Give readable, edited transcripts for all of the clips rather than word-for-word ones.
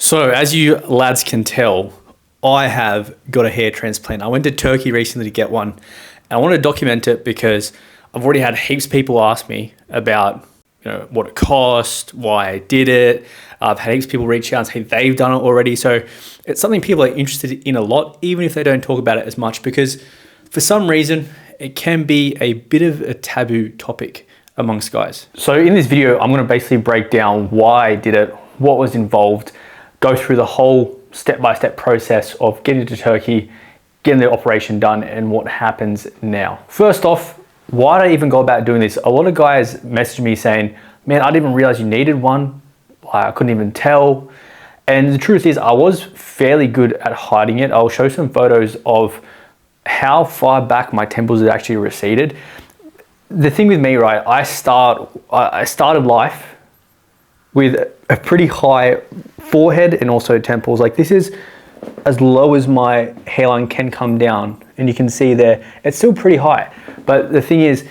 So, as you lads can tell, I have got a hair transplant. I went to Turkey recently to get one. And I want to document it because I've already had heaps of people ask me about, what it cost, why I did it. I've had heaps of people reach out and say they've done it already. So it's something people are interested in a lot, even if they don't talk about it as much, because for some reason, it can be a bit of a taboo topic amongst guys. So in this video, I'm going to basically break down why I did it, what was involved, go through the whole step-by-step process of getting to Turkey, getting the operation done, and what happens now. First off, why did I even go about doing this? A lot of guys messaged me saying, man, I didn't even realize you needed one. I couldn't even tell. And the truth is, I was fairly good at hiding it. I'll show some photos of how far back my temples had actually receded. The thing with me, right, I started life with a pretty high forehead and also temples. Like, this is as low as my hairline can come down, and you can see there it's still pretty high. But the thing is,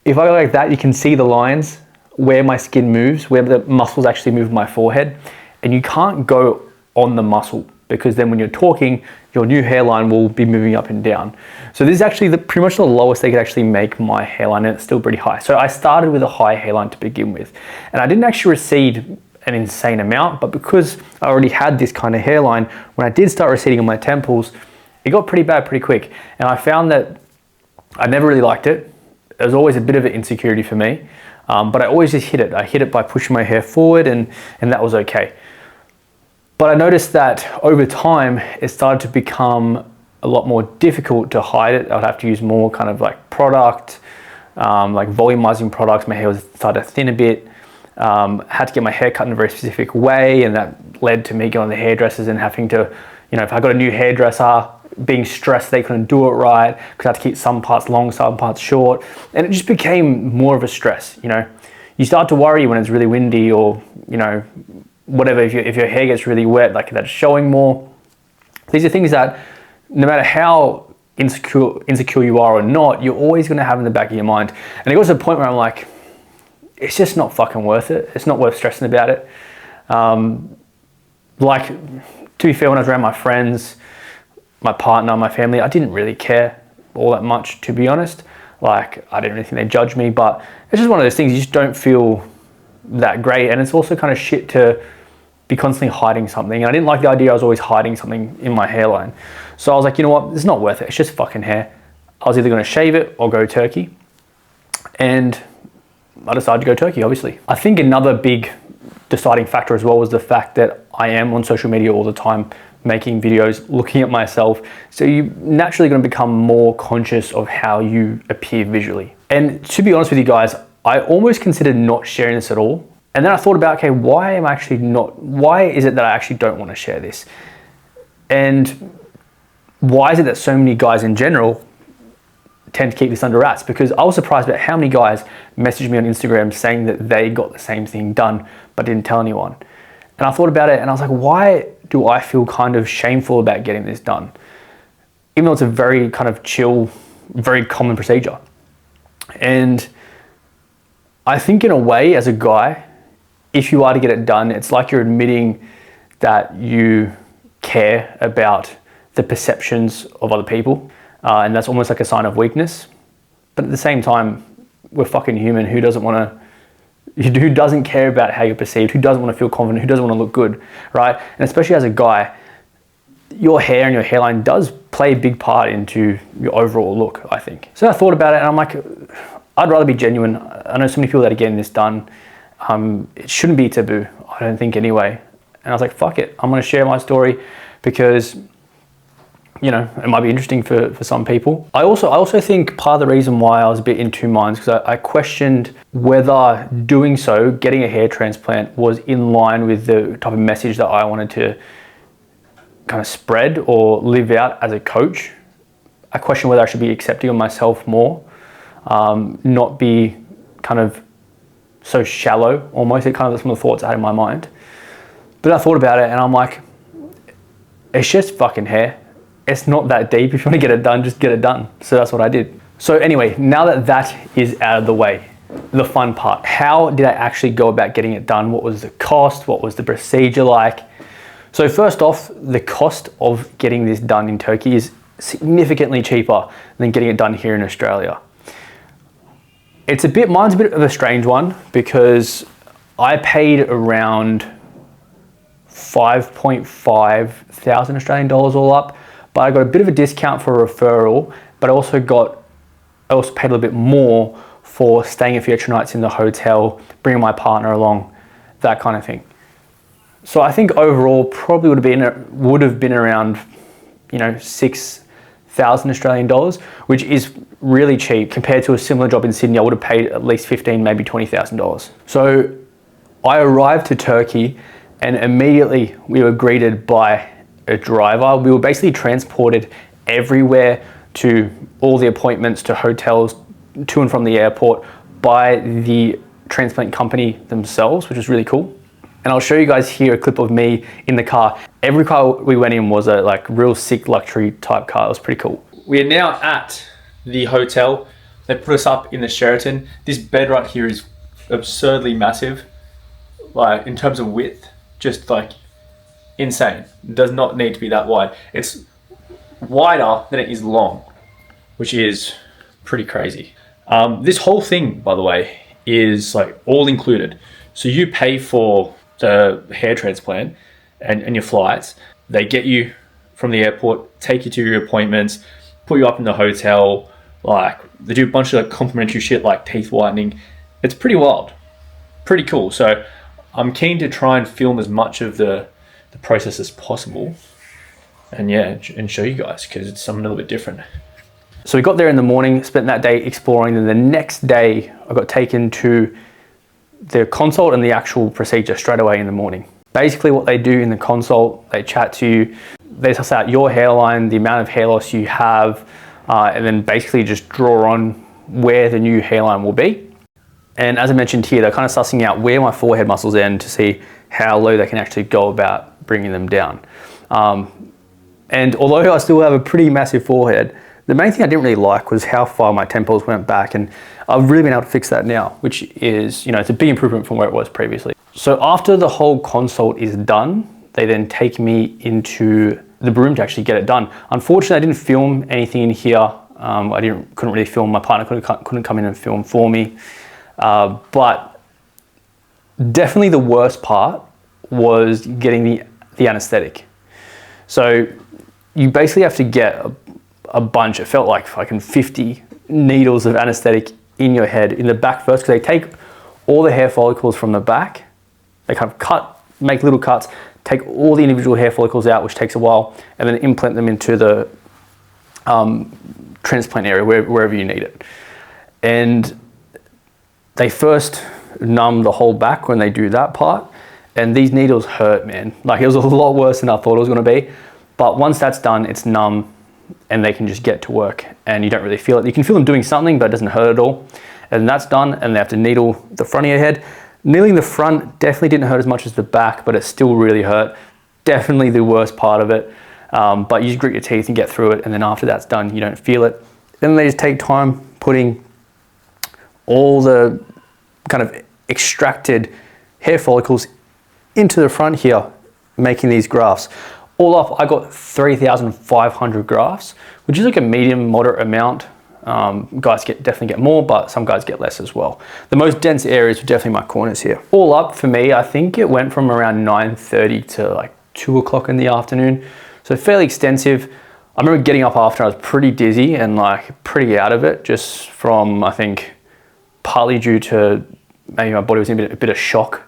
if I go like that, you can see the lines where my skin moves, where the muscles actually move my forehead, and you can't go on the muscle, because then when you're talking, your new hairline will be moving up and down. So this is actually pretty much the lowest they could actually make my hairline, and it's still pretty high. So I started with a high hairline to begin with, and I didn't actually recede an insane amount, but because I already had this kind of hairline, when I did start receding on my temples, it got pretty bad pretty quick. And I found that I never really liked it. It was always a bit of an insecurity for me, but I always just hid it. I hid it by pushing my hair forward, and that was okay. But I noticed that over time, it started to become a lot more difficult to hide it. I'd have to use more kind of like product, like volumizing products. My hair was started to thin a bit. Had to get my hair cut in a very specific way, and that led to me going to the hairdressers and having to, if I got a new hairdresser, being stressed they couldn't do it right, because I had to keep some parts long, some parts short, and it just became more of a stress. You start to worry when it's really windy, or whatever, if your hair gets really wet, like that's showing more. These are things that no matter how insecure you are or not, you're always going to have in the back of your mind. And it got to the point where I'm like, it's just not fucking worth it. It's not worth stressing about it. Like, to be fair, when I was around my friends, my partner, my family, I didn't really care all that much, to be honest. Like, I didn't really think they'd judge me, but it's just one of those things, you just don't feel that great. And it's also kind of shit to be constantly hiding something. And I didn't like the idea I was always hiding something in my hairline. So I was like, you know what, it's not worth it. It's just fucking hair. I was either going to shave it or go Turkey. And I decided to go Turkey, obviously. I think another big deciding factor as well was the fact that I am on social media all the time, making videos, looking at myself. So you're naturally going to become more conscious of how you appear visually. And to be honest with you guys, I almost considered not sharing this at all. And then I thought about, okay, why is it that I actually don't want to share this? And why is it that so many guys in general tend to keep this under wraps? Because I was surprised about how many guys messaged me on Instagram saying that they got the same thing done, but didn't tell anyone. And I thought about it, and I was like, why do I feel kind of shameful about getting this done? Even though it's a very kind of chill, very common procedure. And I think in a way, as a guy, if you are to get it done, it's like you're admitting that you care about the perceptions of other people. And that's almost like a sign of weakness. But at the same time, we're fucking human. Who doesn't care about how you're perceived? Who doesn't want to feel confident? Who doesn't want to look good, right? And especially as a guy, your hair and your hairline does play a big part into your overall look, I think. So I thought about it, and I'm like, I'd rather be genuine. I know so many people that are getting this done. It shouldn't be taboo, I don't think, anyway. And I was like, fuck it. I'm going to share my story because, it might be interesting for some people. I also think part of the reason why I was a bit in two minds, because I questioned whether doing so, getting a hair transplant, was in line with the type of message that I wanted to kind of spread or live out as a coach. I questioned whether I should be accepting of myself more, not be kind of so shallow almost. It kind of some of the thoughts I had in my mind. But I thought about it, and I'm like, it's just fucking hair. It's not that deep. If you want to get it done, just get it done. So that's what I did. So anyway, now that that is out of the way, the fun part, how did I actually go about getting it done? What was the cost? What was the procedure like? So first off, the cost of getting this done in Turkey is significantly cheaper than getting it done here in Australia. Mine's a bit of a strange one because I paid around 5.5 thousand Australian dollars all up, but I got a bit of a discount for a referral, but I also paid a little bit more for staying a few extra nights in the hotel, bringing my partner along, that kind of thing. So I think overall probably would have been around, 6,000 Australian dollars, which is really cheap compared to a similar job in Sydney. I would have paid at least $15,000, maybe $20,000. So I arrived to Turkey and immediately we were greeted by a driver. We were basically transported everywhere, to all the appointments, to hotels, to and from the airport by the transplant company themselves, which is really cool. And I'll show you guys here a clip of me in the car. Every car we went in was a real sick luxury type car. It was pretty cool. We are now at the hotel. They put us up in the Sheraton. This bed right here is absurdly massive, in terms of width, just insane. It does not need to be that wide. It's wider than it is long, which is pretty crazy. This whole thing, by the way, is all included. So you pay for the hair transplant and your flights. They get you from the airport, take you to your appointments, put you up in the hotel. They do a bunch of complimentary shit like teeth whitening. It's pretty wild, pretty cool. So I'm keen to try and film as much of the process as possible, and show you guys, because it's something a little bit different. So we got there in the morning, spent that day exploring, and the next day I got taken to the consult and the actual procedure straight away in the morning. Basically what they do in the consult, they chat to you, they suss out your hairline, the amount of hair loss you have, and then basically just draw on where the new hairline will be. And as I mentioned here, they're kind of sussing out where my forehead muscles end to see how low they can actually go about bringing them down. And although I still have a pretty massive forehead, the main thing I didn't really like was how far my temples went back, and I've really been able to fix that now, which is, it's a big improvement from where it was previously. So after the whole consult is done, they then take me into the room to actually get it done. Unfortunately, I didn't film anything in here. Couldn't really film. My partner couldn't come in and film for me. But definitely the worst part was getting the anesthetic. So you basically have to get a bunch, it felt like fucking 50 needles of anesthetic in your head, in the back first, because they take all the hair follicles from the back, they kind of make little cuts, take all the individual hair follicles out, which takes a while, and then implant them into the transplant area, wherever you need it. And they first numb the whole back when they do that part, and these needles hurt, man. It was a lot worse than I thought it was gonna be, but once that's done, it's numb, and they can just get to work, and you don't really feel it. You can feel them doing something, but it doesn't hurt at all. And that's done, and they have to needle the front of your head. Needling the front definitely didn't hurt as much as the back, but it still really hurt. Definitely the worst part of it. But you just grit your teeth and get through it, and then after that's done, you don't feel it. Then they just take time putting all the kind of extracted hair follicles into the front here, making these grafts. All up, I got 3,500 grafts, which is a medium, moderate amount. Guys definitely get more, but some guys get less as well. The most dense areas were definitely my corners here. All up for me, I think it went from around 9:30 to 2 o'clock in the afternoon. So fairly extensive. I remember getting up after, I was pretty dizzy and pretty out of it, just from, I think, partly due to maybe my body was in a bit of shock.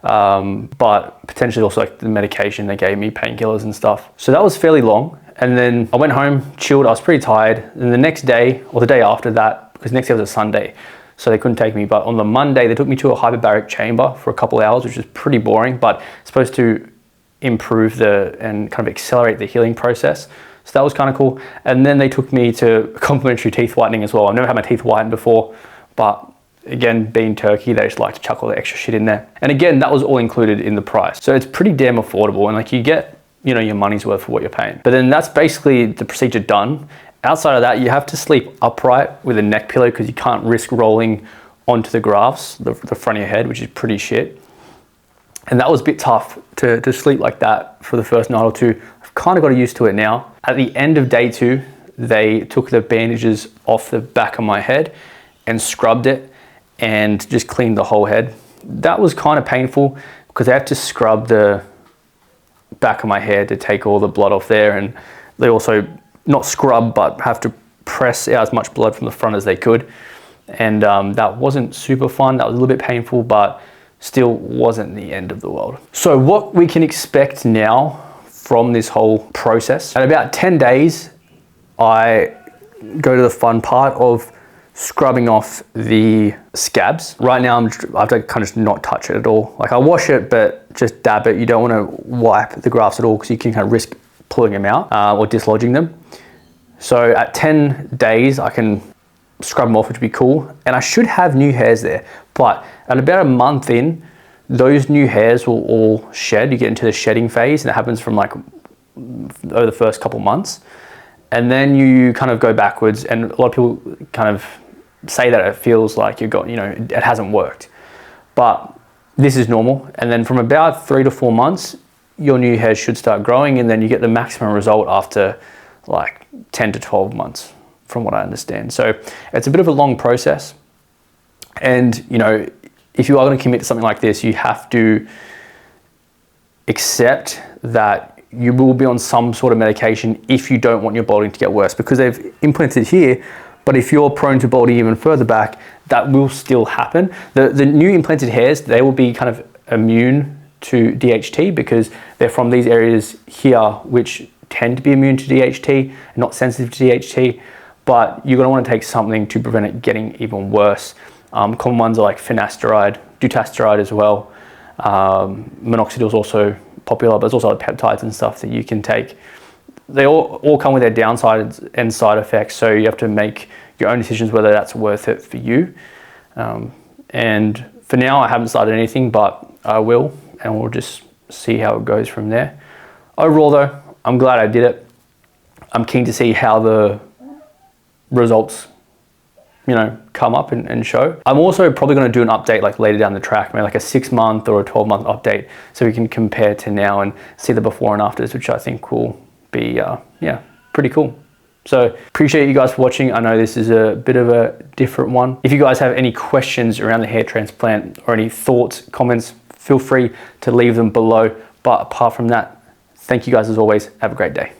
But potentially also the medication they gave me, painkillers and stuff. So that was fairly long. And then I went home, chilled, I was pretty tired. And the next day, or the day after that, because next day was a Sunday, so they couldn't take me. But on the Monday, they took me to a hyperbaric chamber for a couple of hours, which is pretty boring, but it's supposed to improve and kind of accelerate the healing process. So that was kind of cool. And then they took me to complimentary teeth whitening as well. I've never had my teeth whitened before, but again, being Turkey, they just like to chuck all the extra shit in there. And again, that was all included in the price. So it's pretty damn affordable, and you get, your money's worth for what you're paying. But then that's basically the procedure done. Outside of that, you have to sleep upright with a neck pillow because you can't risk rolling onto the grafts, the front of your head, which is pretty shit. And that was a bit tough to sleep like that for the first night or two. I've kind of got used to it now. At the end of day 2, they took the bandages off the back of my head and scrubbed it and just cleaned the whole head. That was kind of painful because they had to scrub the back of my head to take all the blood off there, and they also not scrub but have to press out as much blood from the front as they could, and that wasn't super fun. That was a little bit painful, but still wasn't the end of the world. So what we can expect now from this whole process, at about 10 days I go to the fun part of scrubbing off the scabs. Right now I have to kind of just not touch it at all. Like I wash it but just dab it. You don't want to wipe the grafts at all because you can kind of risk pulling them out or dislodging them. So at 10 days I can scrub them off, which would be cool, and I should have new hairs there. But at about a month in, those new hairs will all shed. You get into the shedding phase, and it happens from like over the first couple months, and then you kind of go backwards, and a lot of people kind of say that it feels like it hasn't worked, but this is normal. And then from about 3 to 4 months, your new hairs should start growing, and then you get the maximum result after like 10 to 12 months, from what I understand. So it's a bit of a long process, and if you are going to commit to something like this, you have to accept that you will be on some sort of medication if you don't want your balding to get worse, because they've implanted here. But if you're prone to balding even further back, that will still happen. The new implanted hairs, they will be kind of immune to DHT because they're from these areas here, which tend to be immune to DHT, not sensitive to DHT. But you're going to want to take something to prevent it getting even worse. Common ones are like finasteride, dutasteride as well. Minoxidil is also popular, but there's also other peptides and stuff that you can take. They all come with their downsides and side effects, so you have to make your own decisions whether that's worth it for you. And for now, I haven't started anything, but I will, and we'll just see how it goes from there. Overall though, I'm glad I did it. I'm keen to see how the results come up and show. I'm also probably going to do an update like later down the track, maybe like a 6-month or a 12-month update, so we can compare to now and see the before and afters, which I think will be pretty cool. So appreciate you guys for watching. I know this is a bit of a different one. If you guys have any questions around the hair transplant or any thoughts, comments, feel free to leave them below. But apart from that, thank you guys as always. Have a great day.